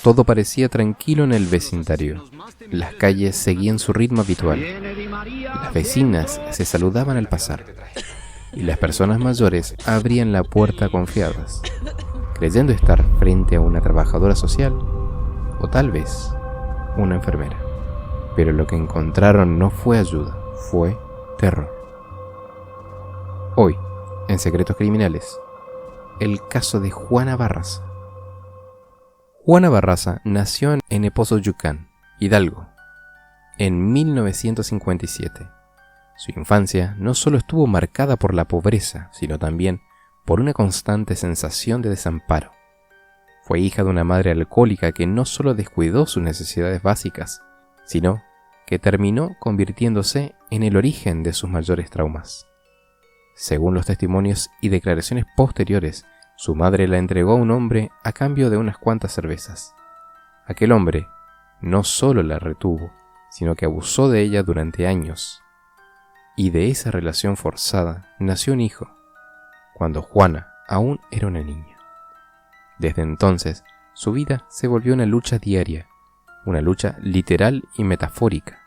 Todo parecía tranquilo en el vecindario. Las calles seguían su ritmo habitual. Las vecinas se saludaban al pasar. Y las personas mayores abrían la puerta confiadas, creyendo estar frente a una trabajadora social o tal vez una enfermera. Pero lo que encontraron no fue ayuda, fue terror. Hoy, en Secretos Criminales, el caso de Juana Barraza. Juana Barraza nació en Epozoyucán, Hidalgo, en 1957. Su infancia no solo estuvo marcada por la pobreza, sino también por una constante sensación de desamparo. Fue hija de una madre alcohólica que no solo descuidó sus necesidades básicas, sino que terminó convirtiéndose en el origen de sus mayores traumas. Según los testimonios y declaraciones posteriores, su madre la entregó a un hombre a cambio de unas cuantas cervezas. Aquel hombre no solo la retuvo, sino que abusó de ella durante años. Y de esa relación forzada nació un hijo, cuando Juana aún era una niña. Desde entonces, su vida se volvió una lucha diaria, una lucha literal y metafórica.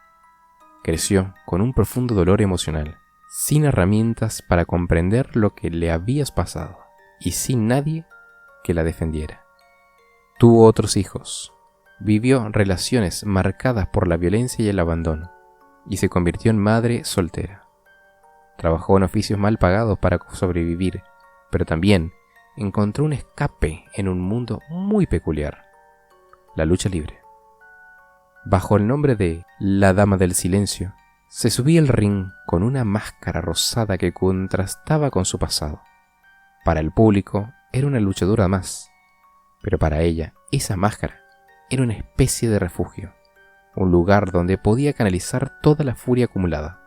Creció con un profundo dolor emocional, sin herramientas para comprender lo que le había pasado y sin nadie que la defendiera. Tuvo otros hijos, vivió relaciones marcadas por la violencia y el abandono, y se convirtió en madre soltera. Trabajó en oficios mal pagados para sobrevivir, pero también encontró un escape en un mundo muy peculiar: la lucha libre. Bajo el nombre de La Dama del Silencio, se subía al ring con una máscara rosada que contrastaba con su pasado. Para el público era una luchadora más, pero para ella esa máscara era una especie de refugio, un lugar donde podía canalizar toda la furia acumulada,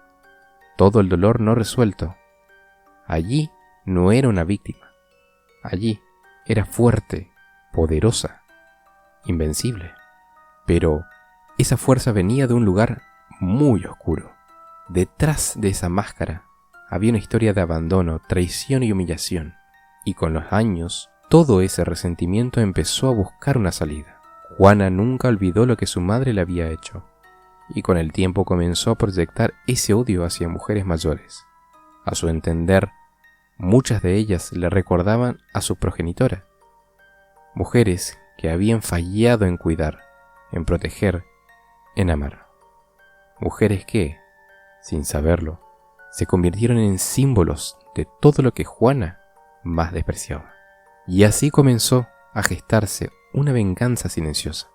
todo el dolor no resuelto. Allí no era una víctima, allí era fuerte, poderosa, invencible. Pero esa fuerza venía de un lugar muy oscuro. Detrás de esa máscara había una historia de abandono, traición y humillación. Y con los años, todo ese resentimiento empezó a buscar una salida. Juana nunca olvidó lo que su madre le había hecho, y con el tiempo comenzó a proyectar ese odio hacia mujeres mayores. A su entender, muchas de ellas le recordaban a su progenitora, mujeres que habían fallado en cuidar, en proteger, en amar. Mujeres que, sin saberlo, se convirtieron en símbolos de todo lo que Juana más despreciaba. Y así comenzó a gestarse una venganza silenciosa,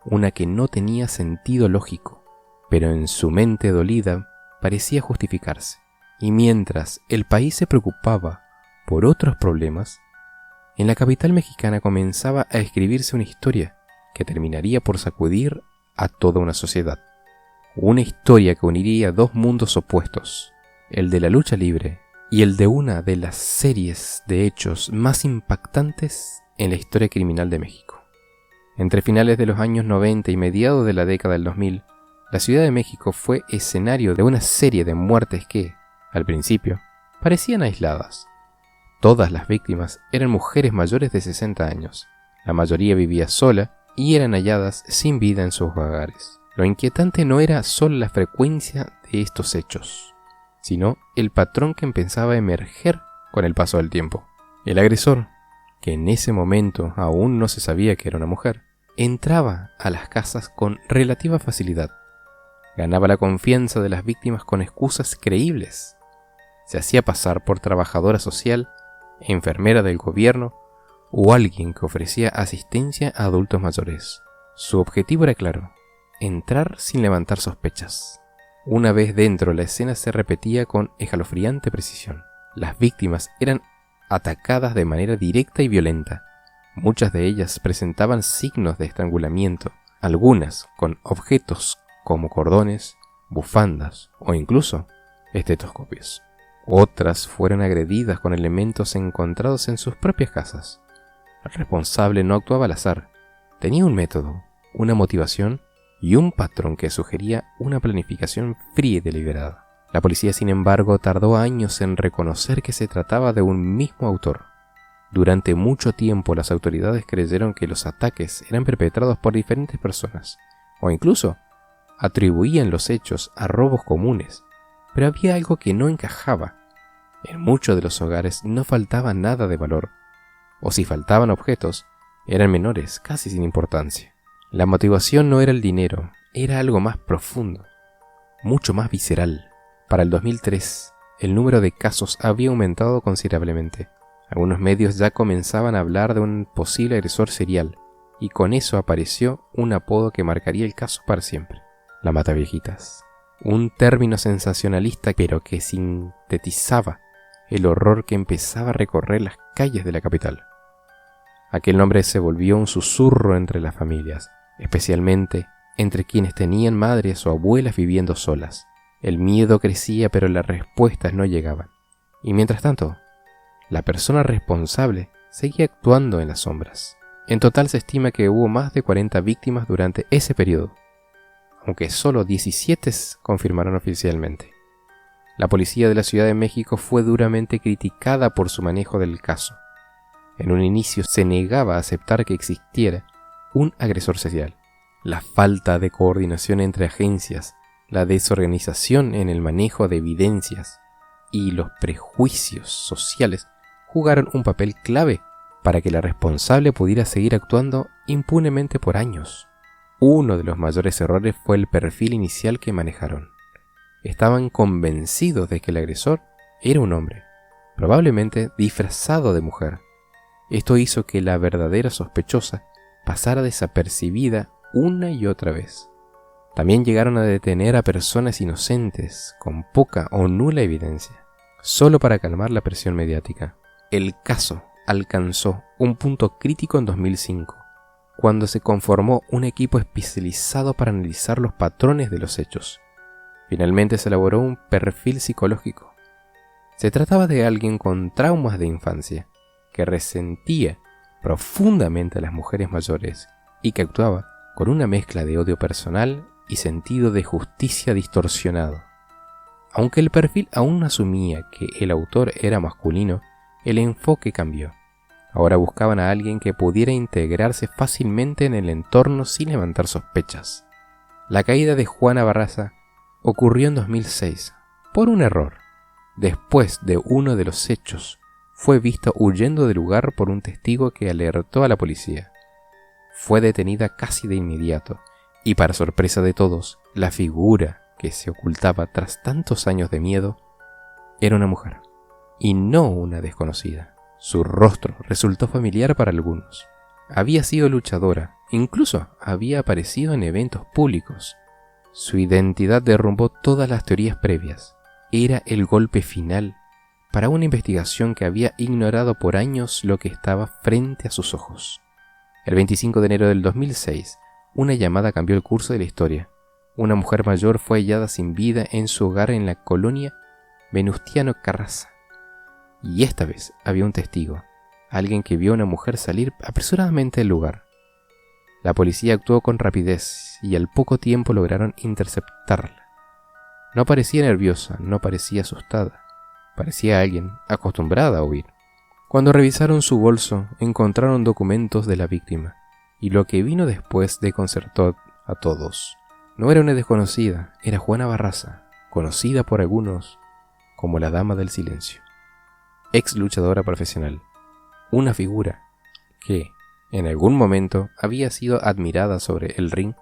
una que no tenía sentido lógico, pero en su mente dolida parecía justificarse. Y mientras el país se preocupaba por otros problemas, en la capital mexicana comenzaba a escribirse una historia que terminaría por sacudir a toda una sociedad. Una historia que uniría dos mundos opuestos, el de la lucha libre y el de una de las series de hechos más impactantes en la historia criminal de México. Entre finales de los años 90 y mediados de la década del 2000, la Ciudad de México fue escenario de una serie de muertes que, al principio, parecían aisladas. Todas las víctimas eran mujeres mayores de 60 años. La mayoría vivía sola y eran halladas sin vida en sus hogares. Lo inquietante no era solo la frecuencia de estos hechos, sino el patrón que empezaba a emerger con el paso del tiempo. El agresor, que en ese momento aún no se sabía que era una mujer, entraba a las casas con relativa facilidad. Ganaba la confianza de las víctimas con excusas creíbles. Se hacía pasar por trabajadora social, enfermera del gobierno o alguien que ofrecía asistencia a adultos mayores. Su objetivo era claro: entrar sin levantar sospechas. Una vez dentro, la escena se repetía con escalofriante precisión. Las víctimas eran atacadas de manera directa y violenta. Muchas de ellas presentaban signos de estrangulamiento, algunas con objetos como cordones, bufandas o incluso estetoscopios. Otras fueron agredidas con elementos encontrados en sus propias casas. El responsable no actuaba al azar. Tenía un método, una motivación y un patrón que sugería una planificación fría y deliberada. La policía, sin embargo, tardó años en reconocer que se trataba de un mismo autor. Durante mucho tiempo las autoridades creyeron que los ataques eran perpetrados por diferentes personas, o incluso atribuían los hechos a robos comunes, pero había algo que no encajaba. En muchos de los hogares no faltaba nada de valor, o si faltaban objetos, eran menores, casi sin importancia. La motivación no era el dinero, era algo más profundo, mucho más visceral. Para el 2003, el número de casos había aumentado considerablemente. Algunos medios ya comenzaban a hablar de un posible agresor serial, y con eso apareció un apodo que marcaría el caso para siempre: la Mataviejitas. Un término sensacionalista, pero que sintetizaba el horror que empezaba a recorrer las calles de la capital. Aquel nombre se volvió un susurro entre las familias, especialmente entre quienes tenían madres o abuelas viviendo solas. El miedo crecía, pero las respuestas no llegaban. Y mientras tanto, la persona responsable seguía actuando en las sombras. En total se estima que hubo más de 40 víctimas durante ese periodo, aunque solo 17 confirmaron oficialmente. La policía de la Ciudad de México fue duramente criticada por su manejo del caso. En un inicio se negaba a aceptar que existiera un agresor serial. La falta de coordinación entre agencias, la desorganización en el manejo de evidencias y los prejuicios sociales jugaron un papel clave para que la responsable pudiera seguir actuando impunemente por años. Uno de los mayores errores fue el perfil inicial que manejaron. Estaban convencidos de que el agresor era un hombre, probablemente disfrazado de mujer. Esto hizo que la verdadera sospechosa pasara desapercibida una y otra vez. También llegaron a detener a personas inocentes con poca o nula evidencia, solo para calmar la presión mediática. El caso alcanzó un punto crítico en 2005, cuando se conformó un equipo especializado para analizar los patrones de los hechos. Finalmente se elaboró un perfil psicológico. Se trataba de alguien con traumas de infancia, que resentía profundamente a las mujeres mayores y que actuaba con una mezcla de odio personal y sentido de justicia distorsionado. Aunque el perfil aún asumía que el autor era masculino, el enfoque cambió. Ahora buscaban a alguien que pudiera integrarse fácilmente en el entorno sin levantar sospechas. La caída de Juana Barraza ocurrió en 2006, por un error. Después de uno de los hechos, fue visto huyendo del lugar por un testigo que alertó a la policía. Fue detenida casi de inmediato, y para sorpresa de todos, la figura que se ocultaba tras tantos años de miedo era una mujer, y no una desconocida. Su rostro resultó familiar para algunos. Había sido luchadora, incluso había aparecido en eventos públicos. Su identidad derrumbó todas las teorías previas. Era el golpe final para una investigación que había ignorado por años lo que estaba frente a sus ojos. El 25 de enero del 2006, una llamada cambió el curso de la historia. Una mujer mayor fue hallada sin vida en su hogar en la colonia Venustiano Carranza. Y esta vez había un testigo, alguien que vio a una mujer salir apresuradamente del lugar. La policía actuó con rapidez y al poco tiempo lograron interceptarla. No parecía nerviosa, no parecía asustada, parecía alguien acostumbrada a huir. Cuando revisaron su bolso, encontraron documentos de la víctima, y lo que vino después desconcertó a todos. No era una desconocida, era Juana Barraza, conocida por algunos como la Dama del Silencio. Ex luchadora profesional, una figura que, en algún momento, había sido admirada sobre el ring,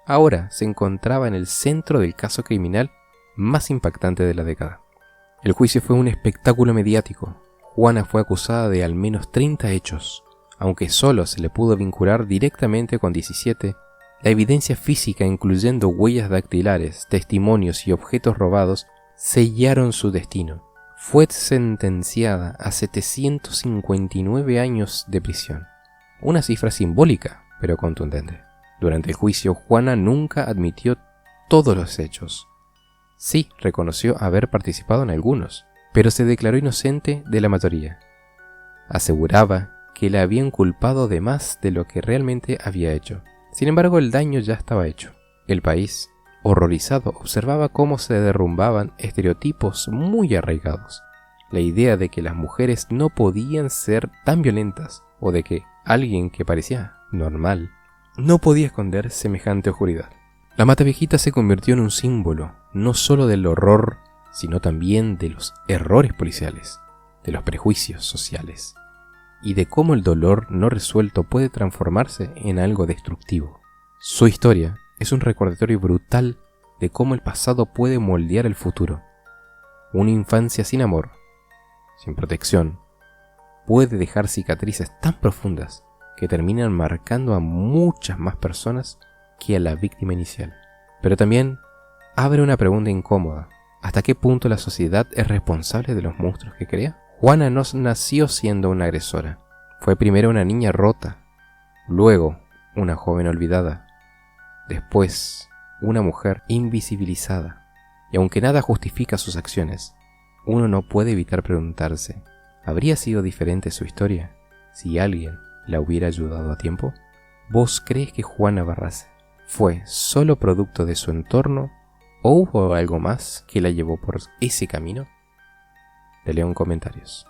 ahora se encontraba en el centro del caso criminal más impactante de la década. El juicio fue un espectáculo mediático. Juana fue acusada de al menos 30 hechos, aunque solo se le pudo vincular directamente con 17. La evidencia física, incluyendo huellas dactilares, testimonios y objetos robados, sellaron su destino. Fue sentenciada a 759 años de prisión, una cifra simbólica, pero contundente. Durante el juicio, Juana nunca admitió todos los hechos. Sí, reconoció haber participado en algunos, pero se declaró inocente de la mayoría. Aseguraba que la habían culpado de más de lo que realmente había hecho. Sin embargo, el daño ya estaba hecho. El país, horrorizado, observaba cómo se derrumbaban estereotipos muy arraigados. La idea de que las mujeres no podían ser tan violentas o de que alguien que parecía normal no podía esconder semejante oscuridad. La Matavejita se convirtió en un símbolo no solo del horror, sino también de los errores policiales, de los prejuicios sociales y de cómo el dolor no resuelto puede transformarse en algo destructivo. Su historia es un recordatorio brutal de cómo el pasado puede moldear el futuro. Una infancia sin amor, sin protección, puede dejar cicatrices tan profundas que terminan marcando a muchas más personas que a la víctima inicial. Pero también abre una pregunta incómoda. ¿Hasta qué punto la sociedad es responsable de los monstruos que crea? Juana no nació siendo una agresora. Fue primero una niña rota, luego una joven olvidada, después una mujer invisibilizada. Y aunque nada justifica sus acciones, uno no puede evitar preguntarse, ¿habría sido diferente su historia si alguien la hubiera ayudado a tiempo? ¿Vos crees que Juana Barraza fue solo producto de su entorno o hubo algo más que la llevó por ese camino? Te leo en comentarios.